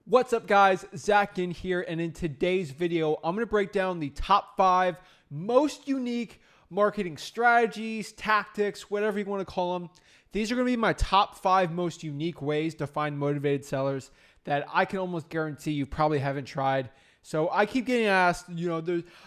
What's up, guys? Zach Ginn here, and in today's video, I'm going to break down the top 5 most unique marketing strategies, tactics, whatever you want to call them. These are going to be my top 5 most unique ways to find motivated sellers that I can almost guarantee you probably haven't tried. So I keep getting asked,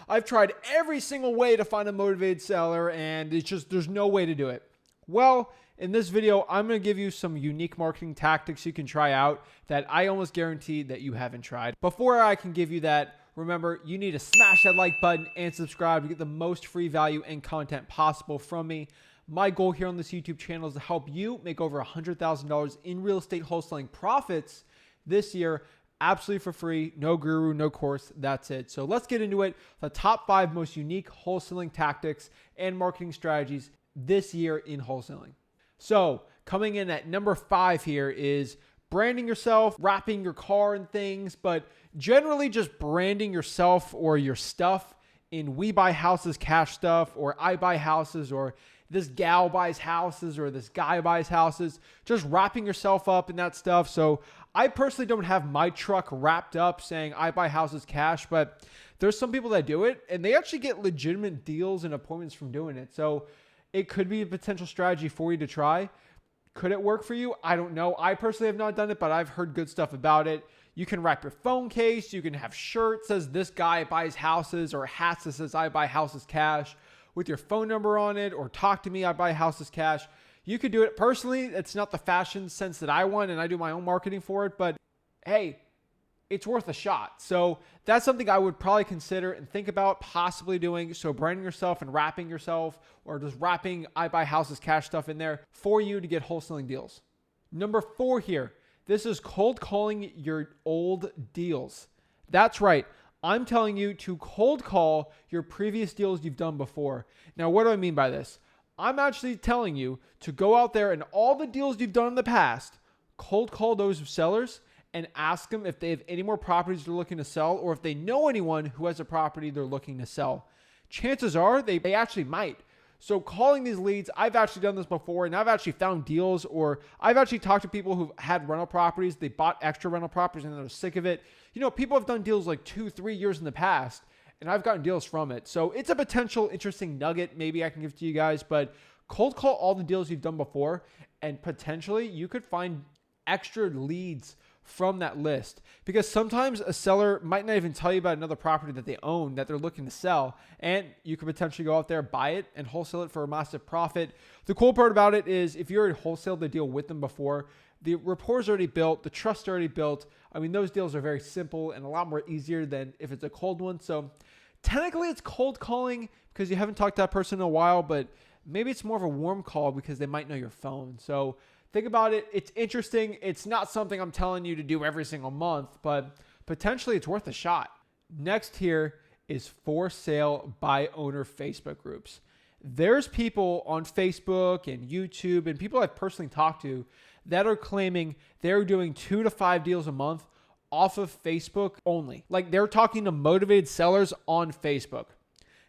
I've tried every single way to find a motivated seller, and there's no way to do it. Well, in this video, I'm going to give you some unique marketing tactics you can try out that I almost guarantee that you haven't tried. Before I can give you that, remember, you need to smash that like button and subscribe to get the most free value and content possible from me. My goal here on this YouTube channel is to help you make over $100,000 in real estate wholesaling profits this year, absolutely for free, no guru, no course, that's it. So let's get into it. The top 5 most unique wholesaling tactics and marketing strategies this year in wholesaling. So coming in at number 5 here is branding yourself, wrapping your car and things, but generally just branding yourself or your stuff in we buy houses cash stuff, or I buy houses, or this gal buys houses, or this guy buys houses, just wrapping yourself up in that stuff. So I personally don't have my truck wrapped up saying I buy houses cash, but there's some people that do it and they actually get legitimate deals and appointments from doing it. So it could be a potential strategy for you to try. Could it work for you? I don't know. I personally have not done it, but I've heard good stuff about it. You can wrap your phone case. You can have shirts that says this guy buys houses, or hats that says I buy houses cash with your phone number on it, or talk to me, I buy houses cash. You could do it. Personally, it's not the fashion sense that I want, and I do my own marketing for it, but hey, it's worth a shot. So that's something I would probably consider and think about possibly doing. So branding yourself and wrapping yourself, or just wrapping I buy houses cash stuff in there for you to get wholesaling deals. Number 4 here, this is cold calling your old deals. That's right. I'm telling you to cold call your previous deals you've done before. Now, what do I mean by this? I'm actually telling you to go out there and all the deals you've done in the past, cold call those sellers and ask them if they have any more properties they're looking to sell, or if they know anyone who has a property they're looking to sell. Chances are they actually might. So calling these leads, I've actually done this before, and I've actually found deals, or I've actually talked to people who've had rental properties. They bought extra rental properties and they're sick of it. People have done deals like 2-3 years in the past, and I've gotten deals from it. So it's a potential interesting nugget maybe I can give to you guys, but cold call all the deals you've done before, and potentially you could find extra leads from that list, because sometimes a seller might not even tell you about another property that they own that they're looking to sell, and you could potentially go out there, buy it, and wholesale it for a massive profit. The cool part about it is if you already wholesaled the deal with them before, the rapport's already built, the trust's already built. I mean, those deals are very simple and a lot more easier than if it's a cold one. So technically it's cold calling because you haven't talked to that person in a while, but maybe it's more of a warm call because they might know your phone. So think about it. It's interesting. It's not something I'm telling you to do every single month, but potentially it's worth a shot. Next here is for sale by owner Facebook groups. There's people on Facebook and YouTube and people I've personally talked to that are claiming they're doing 2 to 5 deals a month off of Facebook only. Like, they're talking to motivated sellers on Facebook.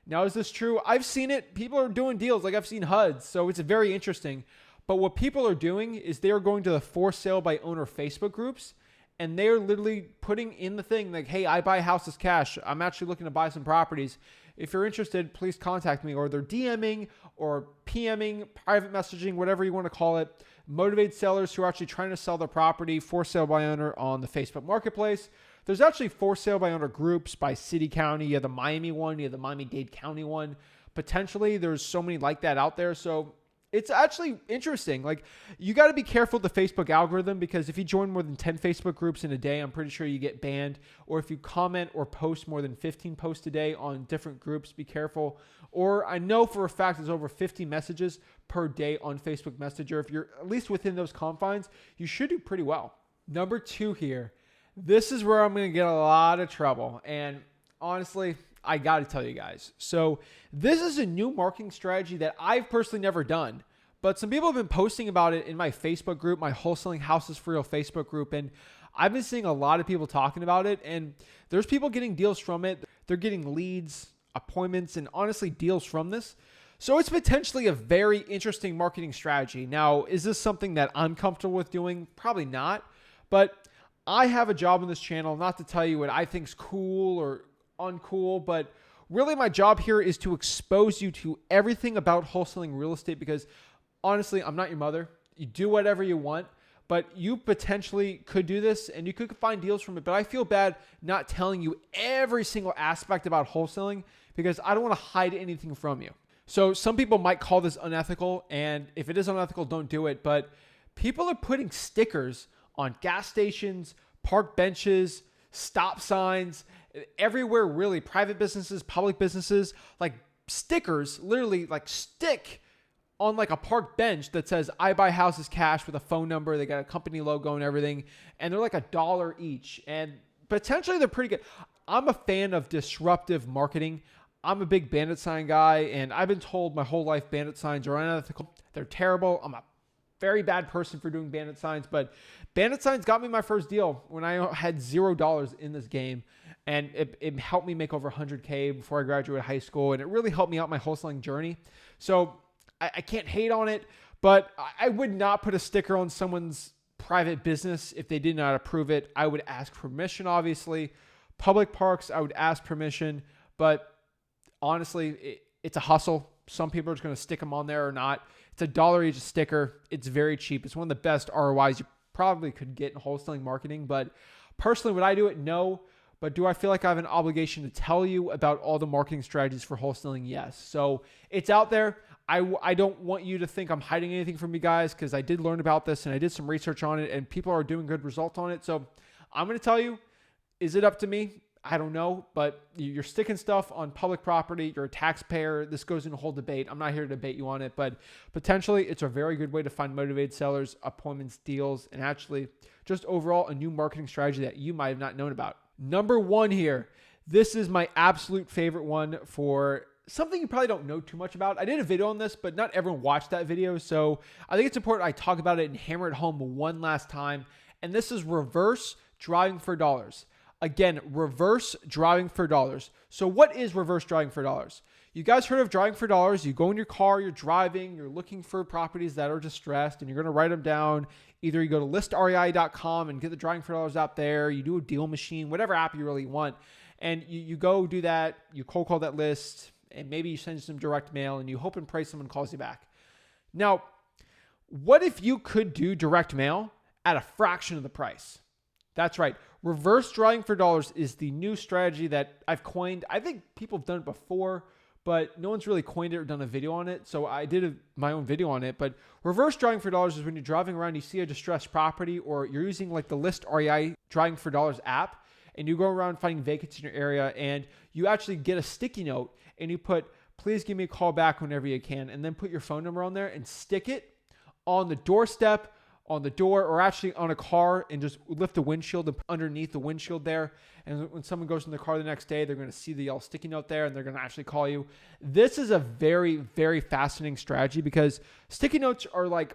Now, is this true? I've seen it. People are doing deals. Like, I've seen HUDs. So it's very interesting. But what people are doing is they are going to the for sale by owner Facebook groups, and they're literally putting in the thing like, hey, I buy houses cash. I'm actually looking to buy some properties. If you're interested, please contact me. Or they're DMing or PMing, private messaging, whatever you want to call it, motivated sellers who are actually trying to sell their property for sale by owner on the Facebook marketplace. There's actually for sale by owner groups by city, county. You have the Miami one, you have the Miami-Dade County one. Potentially, there's so many like that out there. So it's actually interesting. Like, you got to be careful with the Facebook algorithm, because if you join more than 10 Facebook groups in a day, I'm pretty sure you get banned. Or if you comment or post more than 15 posts a day on different groups, be careful. Or I know for a fact there's over 50 messages per day on Facebook Messenger. If you're at least within those confines, you should do pretty well. Number 2 here. This is where I'm going to get a lot of trouble. And honestly, I got to tell you guys. So this is a new marketing strategy that I've personally never done, but some people have been posting about it in my Facebook group, my Wholesaling Houses for Real Facebook group. And I've been seeing a lot of people talking about it, and there's people getting deals from it. They're getting leads, appointments, and honestly deals from this. So it's potentially a very interesting marketing strategy. Now, is this something that I'm comfortable with doing? Probably not, but I have a job on this channel, not to tell you what I think's cool or uncool, but really my job here is to expose you to everything about wholesaling real estate, because honestly, I'm not your mother. You do whatever you want, but you potentially could do this and you could find deals from it. But I feel bad not telling you every single aspect about wholesaling because I don't want to hide anything from you. So some people might call this unethical, and if it is unethical, don't do it. But people are putting stickers on gas stations, park benches, stop signs, everywhere really, private businesses, public businesses, like stickers literally like stick on like a park bench that says I buy houses cash with a phone number. They got a company logo and everything, and they're like $1 each, and potentially they're pretty good. I'm a fan of disruptive marketing. I'm a big bandit sign guy, and I've been told my whole life bandit signs are unethical. They're terrible. I'm a very bad person for doing bandit signs, but bandit signs got me my first deal when I had $0 in this game, and it helped me make over $100K before I graduated high school, and it really helped me out my wholesaling journey. So I can't hate on it, but I would not put a sticker on someone's private business if they did not approve it. I would ask permission, obviously. Public parks, I would ask permission, but honestly, it's a hustle. Some people are just going to stick them on there or not. It's $1 each sticker. It's very cheap. It's one of the best ROIs you probably could get in wholesaling marketing. But personally, would I do it? No. But do I feel like I have an obligation to tell you about all the marketing strategies for wholesaling? Yes. So it's out there. I don't want you to think I'm hiding anything from you guys, because I did learn about this and I did some research on it and people are doing good results on it. So I'm going to tell you, is it up to me? I don't know, but you're sticking stuff on public property. You're a taxpayer. This goes into a whole debate. I'm not here to debate you on it, but potentially it's a very good way to find motivated sellers, appointments, deals, and actually just overall a new marketing strategy that you might have not known about. Number 1 here. This is my absolute favorite one for something you probably don't know too much about. I did a video on this, but not everyone watched that video. So I think it's important I talk about it and hammer it home one last time. And this is reverse driving for dollars. Again, reverse driving for dollars. So what is reverse driving for dollars? You guys heard of driving for dollars? You go in your car, you're driving, you're looking for properties that are distressed, and you're going to write them down. Either you go to listrei.com and get the driving for dollars out there, you do a deal machine, whatever app you really want, and you go do that, you cold call that list, and maybe you send some direct mail, and you hope and pray someone calls you back. Now, what if you could do direct mail at a fraction of the price? That's right. Reverse driving for dollars is the new strategy that I've coined. I think people have done it before, but no one's really coined it or done a video on it. So I did my own video on it. But reverse driving for dollars is when you're driving around, you see a distressed property, or you're using like the List REI driving for dollars app, and you go around finding vacancies in your area, and you actually get a sticky note and you put, please give me a call back whenever you can, and then put your phone number on there and stick it on the doorstep, on the door, or actually on a car, and just lift the windshield and underneath the windshield there. And when someone goes in the car the next day, they're going to see the yellow sticky note there, and they're going to actually call you. This is a very, very fascinating strategy, because sticky notes are like,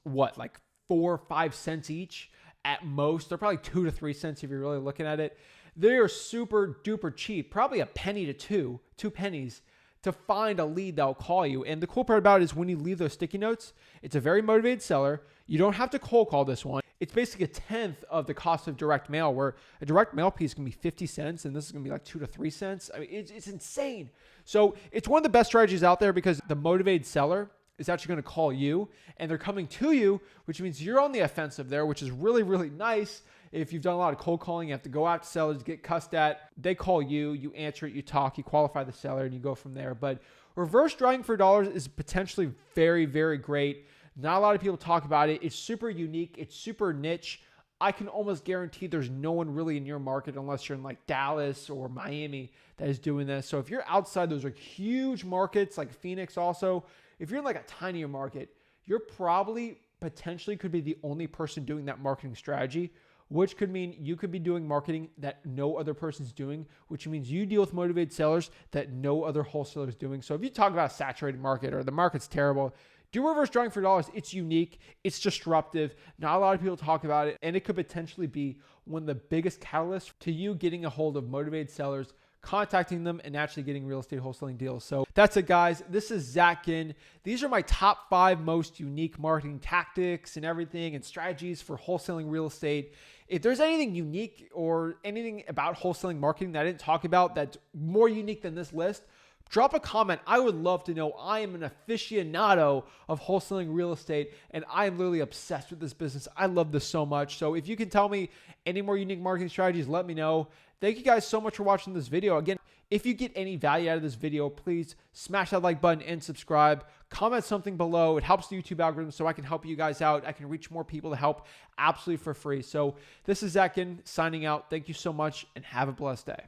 what, like 4 or 5 cents each at most. They're probably 2 to 3 cents if you're really looking at it. They are super duper cheap, probably a penny to 2 pennies to find a lead that'll call you. And the cool part about it is when you leave those sticky notes, it's a very motivated seller. You don't have to cold call this one. It's basically a 1/10 of the cost of direct mail, where a direct mail piece can be 50 cents and this is going to be like 2 to 3 cents. I mean, it's insane. So it's one of the best strategies out there, because the motivated seller is actually going to call you, and they're coming to you, which means you're on the offensive there, which is really, really nice. If you've done a lot of cold calling, you have to go out to sellers, get cussed at. They call you, you answer it, you talk, you qualify the seller, and you go from there. But reverse driving for dollars is potentially very, very great. Not a lot of people talk about it. It's super unique. It's super niche. I can almost guarantee there's no one really in your market, unless you're in like Dallas or Miami, that is doing this. So if you're outside, those are huge markets like Phoenix also. If you're in like a tinier market, you're probably potentially could be the only person doing that marketing strategy, which could mean you could be doing marketing that no other person's doing, which means you deal with motivated sellers that no other wholesaler is doing. So if you talk about a saturated market or the market's terrible, do reverse driving for dollars. It's unique. It's disruptive. Not a lot of people talk about it, and it could potentially be one of the biggest catalysts to you getting a hold of motivated sellers, contacting them and actually getting real estate wholesaling deals. So that's it, guys. This is Zach Ginn. These are my top 5 most unique marketing tactics and everything and strategies for wholesaling real estate. If there's anything unique or anything about wholesaling marketing that I didn't talk about that's more unique than this list, drop a comment. I would love to know. I am an aficionado of wholesaling real estate, and I am literally obsessed with this business. I love this so much. So if you can tell me any more unique marketing strategies, let me know. Thank you guys so much for watching this video. Again, if you get any value out of this video, please smash that like button and subscribe. Comment something below. It helps the YouTube algorithm so I can help you guys out. I can reach more people to help absolutely for free. So this is Zach Ginn signing out. Thank you so much and have a blessed day.